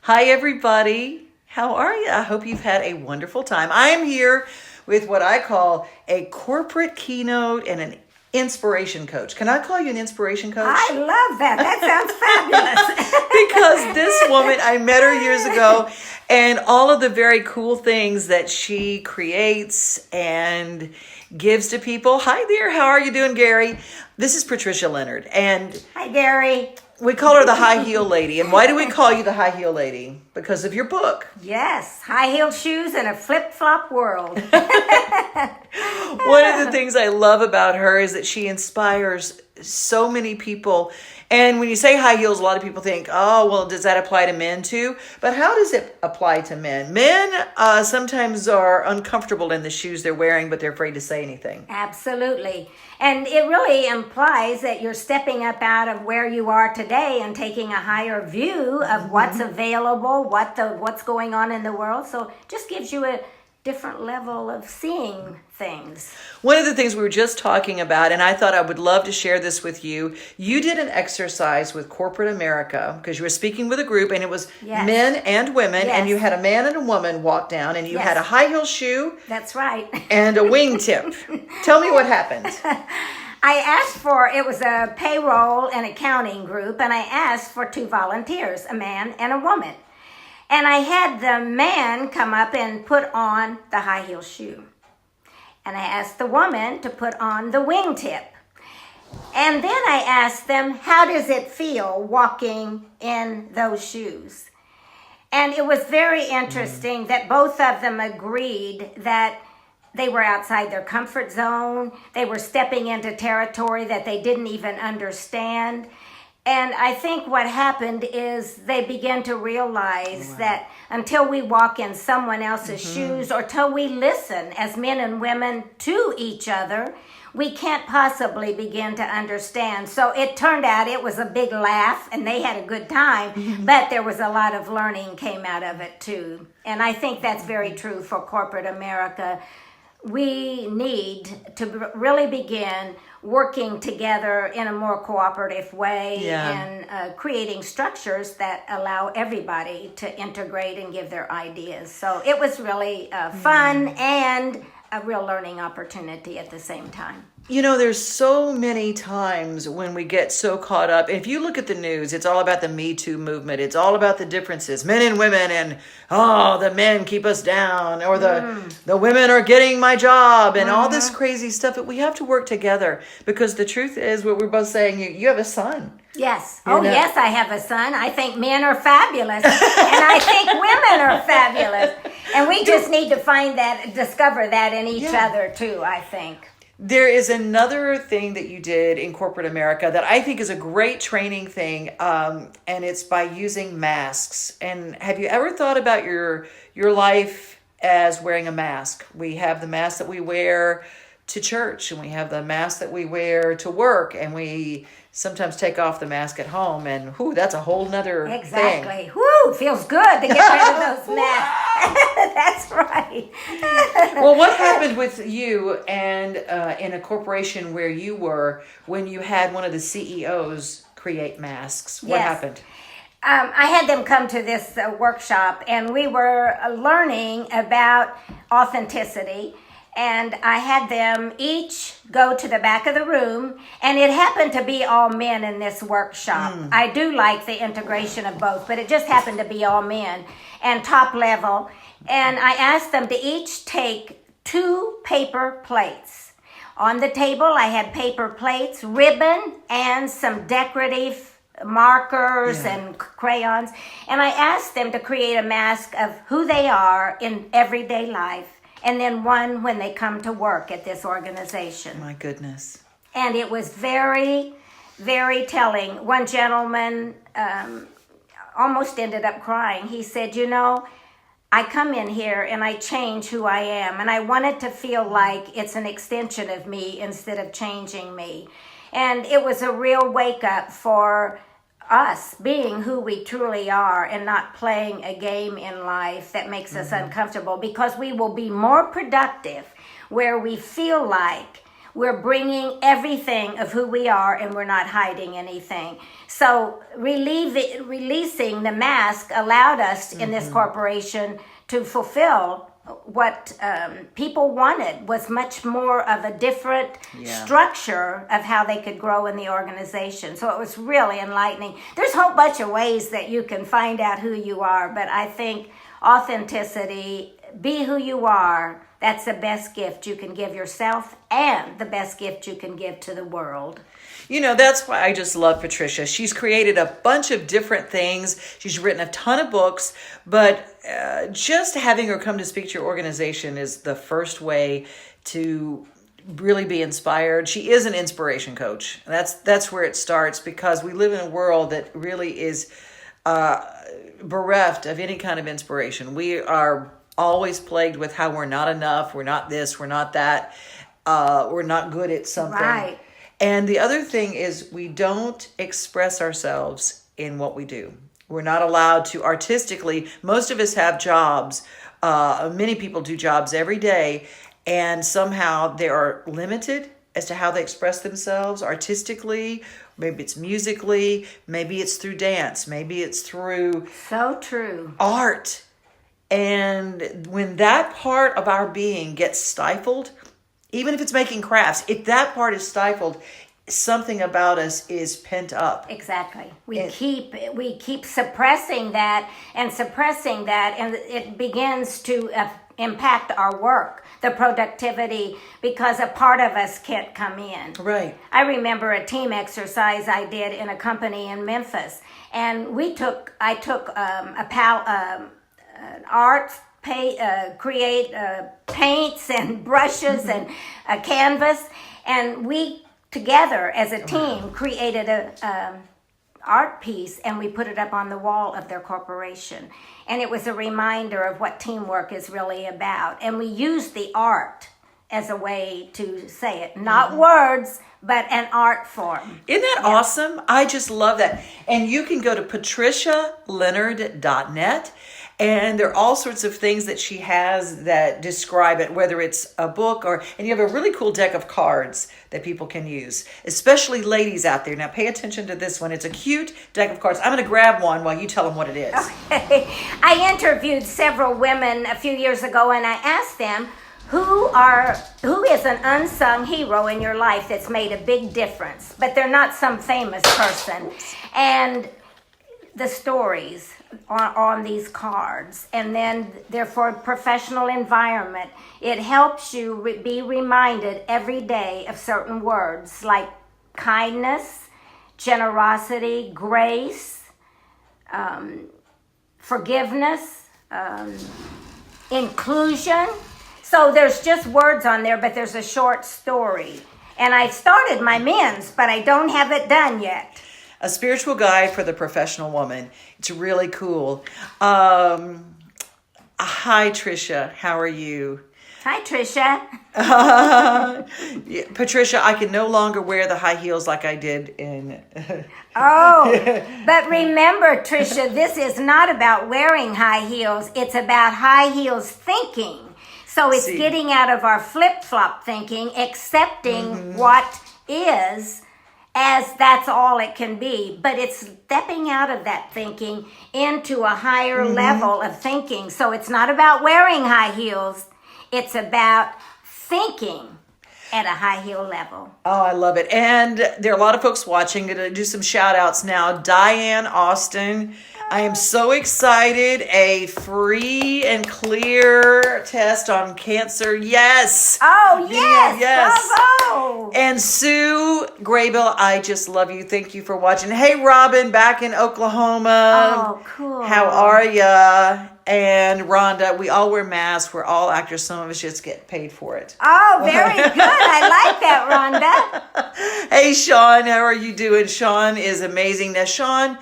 Hi, everybody. How are you? I hope you've had a wonderful time. I am here with what I call a corporate keynote and an inspiration coach. Can I call you an inspiration coach? I love that. That sounds fabulous. Because this woman, I met her years ago, and all of the very cool things that she creates and gives to people. Hi there. How are you doing, Gary? This is Patricia Leonard. And hi, Gary. We call her the high heel lady. And why do we call you the high heel lady? Because of your book. Yes, high heel shoes in a flip-flop world. One of the things I love about her is that she inspires so many people. And when you say high heels, a lot of people think, oh, well, does that apply to men too? But how does it apply to men? Men sometimes are uncomfortable in the shoes they're wearing, but they're afraid to say anything. Absolutely. And it really implies that you're stepping up out of where you are today and taking a higher view of what's available, what's going on in the world. So it just gives you a different level of seeing things. One of the things we were just talking about, and I thought I would love to share this with you, you did an exercise with corporate America because you were speaking with a group and it was men and women, and you had a man and a woman walk down and you had a high heel shoe. That's right. And a wingtip. Tell me what happened. I asked for, it was a payroll and accounting group, and I asked for 2 volunteers, a man and a woman. And I had the man come up and put on the high heel shoe. And I asked the woman to put on the wingtip. And then I asked them, how does it feel walking in those shoes? And it was very interesting that both of them agreed that they were outside their comfort zone. They were stepping into territory that they didn't even understand. And I think what happened is they began to realize that until we walk in someone else's shoes or till we listen as men and women to each other, we can't possibly begin to understand. So it turned out it was a big laugh and they had a good time, but there was a lot of learning came out of it too. And I think that's very true for corporate America. We need to really begin working together in a more cooperative way and creating structures that allow everybody to integrate and give their ideas. So it was really fun and a real learning opportunity at the same time. You know, there's so many times when we get so caught up. If you look at the news, it's all about the Me Too movement. It's all about the differences, men and women, and the men keep us down, or the women are getting my job, and all this crazy stuff. But we have to work together because the truth is, what we're both saying, you have a son. Yes. Yes, I have a son. I think men are fabulous, and I think women are fabulous, and we just need to discover that in each other too, I think. There is another thing that you did in corporate America that I think is a great training thing, and it's by using masks. And have you ever thought about your life as wearing a mask? We have the mask that we wear to church, and we have the mask that we wear to work, and we sometimes take off the mask at home, and that's a whole nother thing. Exactly. Whoo, feels good to get rid of those masks. That's right. Well, what happened with you and in a corporation where you were when you had one of the CEOs create masks? What happened? I had them come to this workshop, and we were learning about authenticity. And I had them each go to the back of the room, and it happened to be all men in this workshop. I do like the integration of both, but it just happened to be all men and top level. And I asked them to each take 2 paper plates. On the table, I had paper plates, ribbon, and some decorative markers and crayons. And I asked them to create a mask of who they are in everyday life, and then one when they come to work at this organization. My goodness. And it was very, very telling. One gentleman almost ended up crying. He said, I come in here and I change who I am, and I want it to feel like it's an extension of me instead of changing me. And it was a real wake up for us being who we truly are and not playing a game in life that makes us uncomfortable, because we will be more productive where we feel like we're bringing everything of who we are, and we're not hiding anything. So releasing the mask allowed us in this corporation to fulfill what people wanted, was much more of a different structure of how they could grow in the organization. So it was really enlightening. There's a whole bunch of ways that you can find out who you are, but I think authenticity, be who you are, that's the best gift you can give yourself and the best gift you can give to the world. You know, that's why I just love Patricia. She's created a bunch of different things. She's written a ton of books, but just having her come to speak to your organization is the first way to really be inspired. She is an inspiration coach. That's where it starts, because we live in a world that really is bereft of any kind of inspiration. We are always plagued with how we're not enough, we're not this, we're not that, we're not good at something. Right. And the other thing is, we don't express ourselves in what we do. We're not allowed to artistically. Most of us have jobs. Many people do jobs every day, and somehow they are limited as to how they express themselves artistically. Maybe it's musically, maybe it's through dance, maybe it's through So true. art. And when that part of our being gets stifled, even if it's making crafts, if that part is stifled, something about us is pent up. Exactly. We keep suppressing that, and it begins to impact our work, the productivity, because a part of us can't come in. Right. I remember a team exercise I did in a company in Memphis, and I took create paints and brushes and a canvas, and we together as a team created a art piece, and we put it up on the wall of their corporation, and it was a reminder of what teamwork is really about. And we used the art as a way to say it, not words, but an art form. Isn't that awesome? I just love that. And you can go to patricialeonard.net, and there are all sorts of things that she has that describe it, whether it's a book and you have a really cool deck of cards that people can use, especially ladies out there. Now pay attention to this one. It's a cute deck of cards. I'm going to grab one while you tell them what it is. Okay. I interviewed several women a few years ago, and I asked them, who is an unsung hero in your life that's made a big difference, but they're not some famous person. And the stories are on these cards, and then therefore professional environment, it helps you be reminded every day of certain words like kindness, generosity, grace, forgiveness, inclusion. So there's just words on there, but there's a short story. And I started my men's, but I don't have it done yet. A spiritual guide for the professional woman. It's really cool. Hi, Tricia. How are you? Hi, Tricia. Patricia, I can no longer wear the high heels like I did in... But remember, Tricia, this is not about wearing high heels. It's about high heels thinking. So it's getting out of our flip-flop thinking, accepting what is as that's all it can be. But it's stepping out of that thinking into a higher level of thinking. So it's not about wearing high heels. It's about thinking at a high heel level. Oh, I love it. And there are a lot of folks watching. I'm going to do some shout outs now. Diane Austin. I am so excited. A free and clear test on cancer. Yes. Oh, yes. Yes. Bravo. And Sue Graybill, I just love you. Thank you for watching. Hey, Robin, back in Oklahoma. Oh, cool. How are ya? And Rhonda, we all wear masks. We're all actors. Some of us just get paid for it. Oh, very good. I like that, Rhonda. Hey, Sean, how are you doing? Sean is amazing. Now, Sean,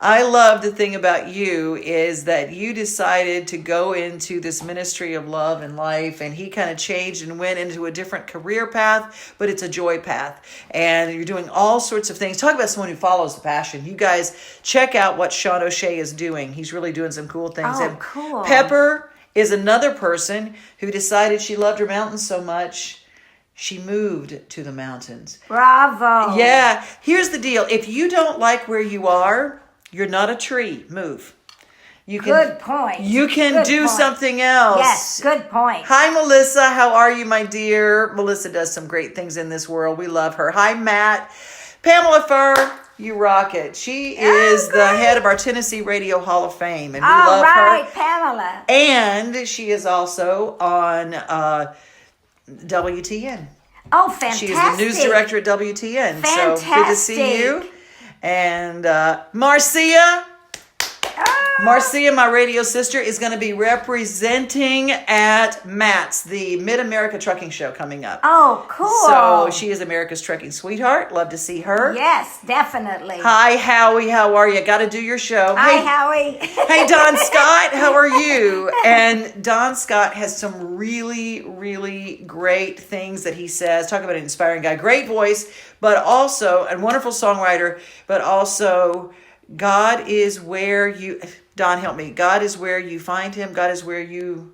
I love the thing about you is that you decided to go into this ministry of love and life, and he kind of changed and went into a different career path, but it's a joy path. And you're doing all sorts of things. Talk about someone who follows the passion. You guys check out what Sean O'Shea is doing. He's really doing some cool things. Oh, and cool. Pepper is another person who decided she loved her mountains so much She moved to the mountains. Bravo. Yeah. Here's the deal. If you don't like where you are, you're not a tree. Move. You can, Good point. You can Good do point. something else. Yes, good point. Hi, Melissa. How are you, my dear? Melissa does some great things in this world. We love her. Hi, Matt. Pamela Furr, you rock it. She is the head of our Tennessee Radio Hall of Fame, and we love her. All right, Pamela. And she is also on WTN. Oh, fantastic. She's the news director at WTN. Fantastic. So good to see you. And Marcia. Marcia, my radio sister, is going to be representing at Matt's, the Mid-America Trucking Show coming up. Oh, cool. So she is America's trucking sweetheart. Love to see her. Yes, definitely. Hi, Howie. How are you? Got to do your show. Hi, Hey, Howie. hey, Don Scott. How are you? And Don Scott has some really, really great things that he says. Talk about an inspiring guy. Great voice, but also a wonderful songwriter, but also God is where you... Don, help me. God is where you find him. God is where you...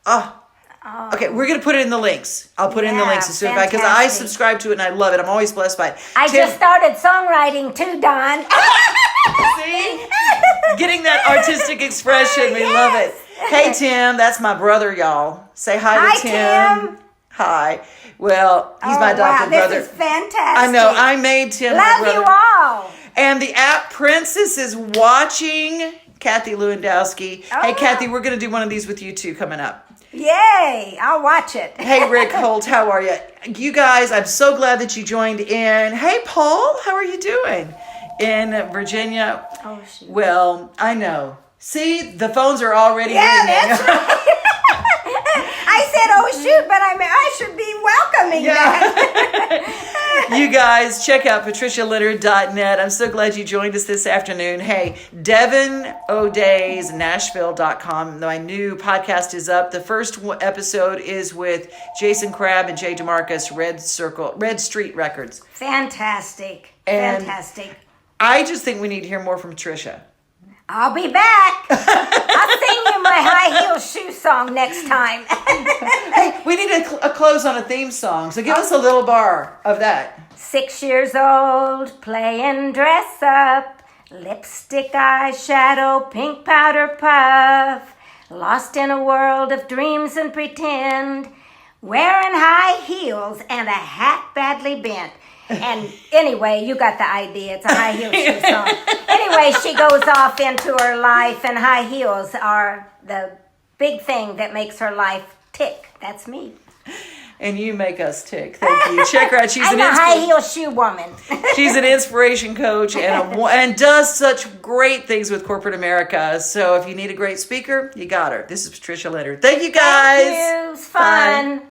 Okay, we're going to put it in the links. I'll put it in the links as soon as because I subscribe to it and I love it. I'm always blessed by it. I just started songwriting too, Don. See? Getting that artistic expression. We love it. Hey, Tim. That's my brother, y'all. Say hi to Tim. Hi. Well, he's my adopted brother. This is fantastic. I know. I made Tim Love my brother. you all. And the app Princess is watching. Kathy Lewandowski. Hey, Kathy, we're going to do one of these with you too coming up. Yay, I'll watch it. Hey, Rick Holt, how are you? You guys, I'm so glad that you joined in. Hey, Paul, how are you doing? In Virginia? Oh, shoot. Well, I know. See, the phones are already ringing. That's right. I said, oh, shoot, but I should be welcoming that. You guys, check out patricialeonard.net. I'm so glad you joined us this afternoon. Hey, DevonO'DaysNashville.com. My new podcast is up. The first episode is with Jason Crabb and Jay DeMarcus, Red Street Records. Fantastic. And fantastic. I just think we need to hear more from Patricia. I'll be back. I'll sing you my high heel shoe song next time. Hey, we need a close on a theme song. So give us a little bar of that. 6 years old, playing dress up, lipstick, eyeshadow, pink powder puff, lost in a world of dreams and pretend, wearing high heels and a hat badly bent. And anyway, you got the idea. It's a high heel shoe song. Anyway, she goes off into her life, and high heels are the big thing that makes her life tick. That's me. And you make us tick. Thank you. Check her out. She's I'm a high heel shoe woman. She's an inspiration coach and does such great things with corporate America. So if you need a great speaker, you got her. This is Patricia Leonard. Thank you, guys. Thank you. It was fun.